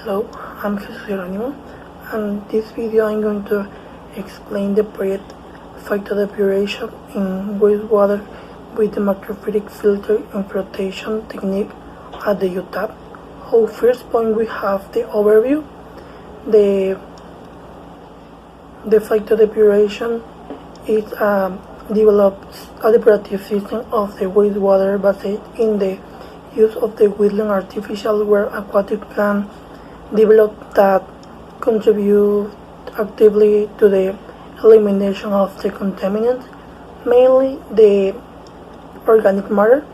Hello, I'm Jesus Jeronimo, and this video I'm going to explain the project Phytodepuration in wastewater with the macrophytic filter and flotation technique at the UTTAB. Our first point, we have the overview. The Phytodepuration is develops a depurative system of the wastewater based in the use of the wetland artificial where aquatic plant developed that contribute actively to the elimination of the contaminants, mainly the organic matter.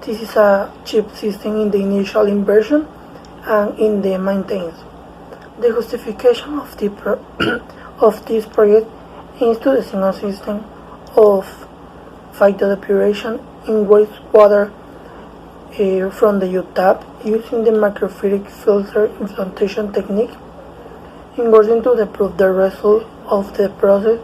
This is a cheap system in the initial inversion and in the maintenance. The justification of of this project is to design a system of phytodepuration in wastewater from the UTTAB using the macrophytic filter implantation technique in order to prove the result of the process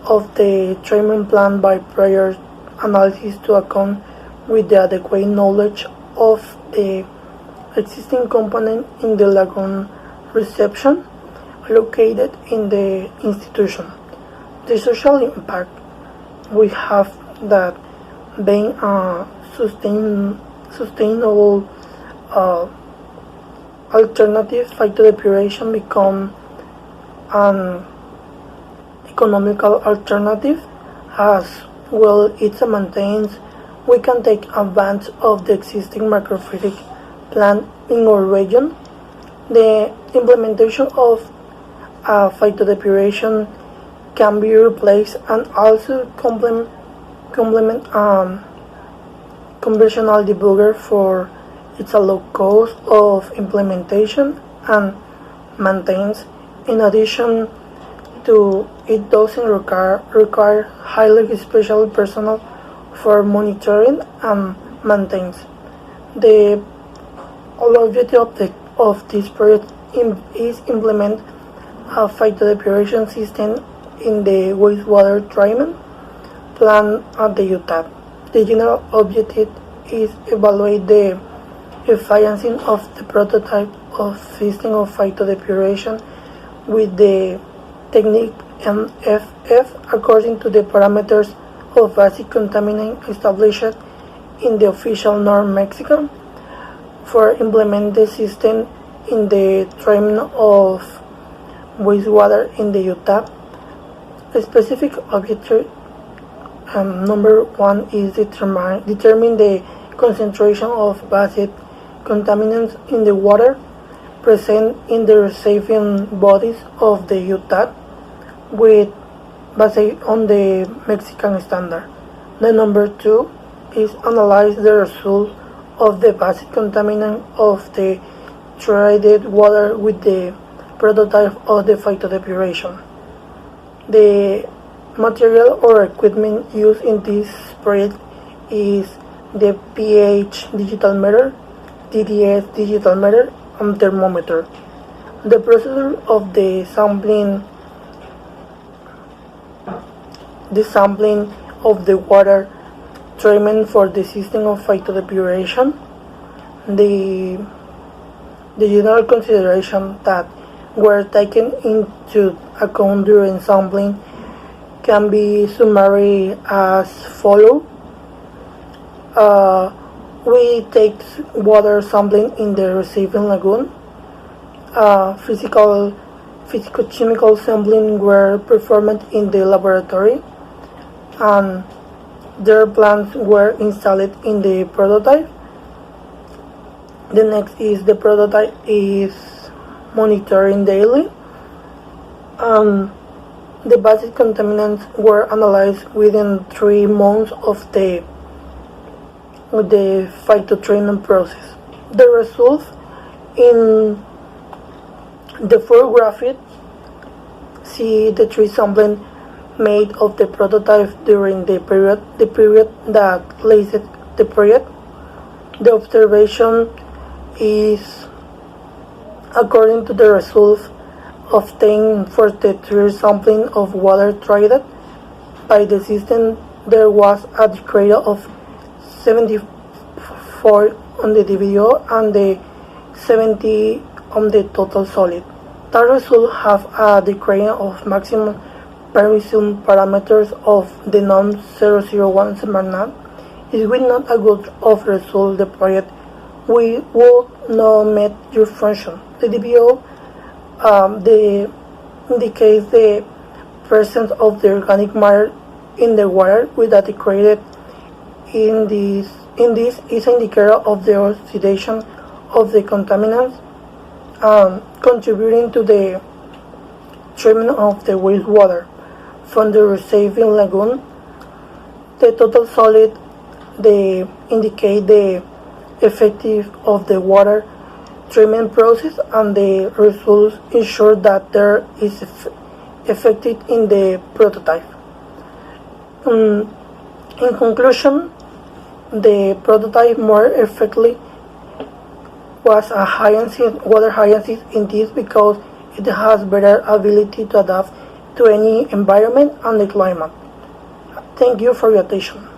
of the treatment plant by prior analysis to account with the adequate knowledge of the existing component in the lagoon reception located in the institution. The social impact, we have that being a sustainable alternative, phytodepuration become an economical alternative as well. It maintains we can take advantage of the existing macrophytic plant in our region. The implementation of phytodepuration can be replaced and also complement conventional debugger for its low cost of implementation and maintenance. In addition to it doesn't require highly special personnel for monitoring and maintenance. The objective of this project is implement a phytodepuration system in the wastewater treatment plant at the UTTAB. The general objective is evaluate the efficiency of the prototype of system of phytodepuration with the technique MFF according to the parameters of basic contaminant established in the official norm Mexican for implement the system in the treatment of wastewater in the UTTAB. A specific objective number one is determine the concentration of basic contaminants in the water present in the receiving bodies of the UTTAB with based on the Mexican standard. The number two is analyze the result of the basic contaminant of the treated water with the prototype of the phytodepuration. The material or equipment used in this project is the pH digital meter, DDS digital meter, and thermometer. The procedure of the sampling of the water treatment for the system of phytodepuration. The general consideration that were taken into account during sampling can be summary as follow. We take water sampling in the receiving lagoon. Physico-chemical sampling were performed in the laboratory, and their plants were installed in the prototype. The next is the prototype is monitoring daily. The basic contaminants were analyzed within 3 months of the phytotreatment process. The results in the foregraph see the 3 sampling made of the prototype during the period that lasted the project. The observation is according to the results obtained for the 3 sampling of water treated by the system. There was a decrease of 74 on the DBO and the 70 on the total solid. That result have a decrease of maximum permission parameters of the norm 001 SMART. If we not a good of result the project, we would not meet your function. The DBO indicates the presence of the organic matter in the water with that created in this is an indicator of the oxidation of the contaminants, contributing to the treatment of the wastewater from the receiving lagoon. The total solid they indicate the effective of the water treatment process, and the results ensure that there is effective in the prototype. In conclusion, the prototype more effectively was a water hyacinth in this because it has better ability to adapt to any environment and the climate. Thank you for your attention.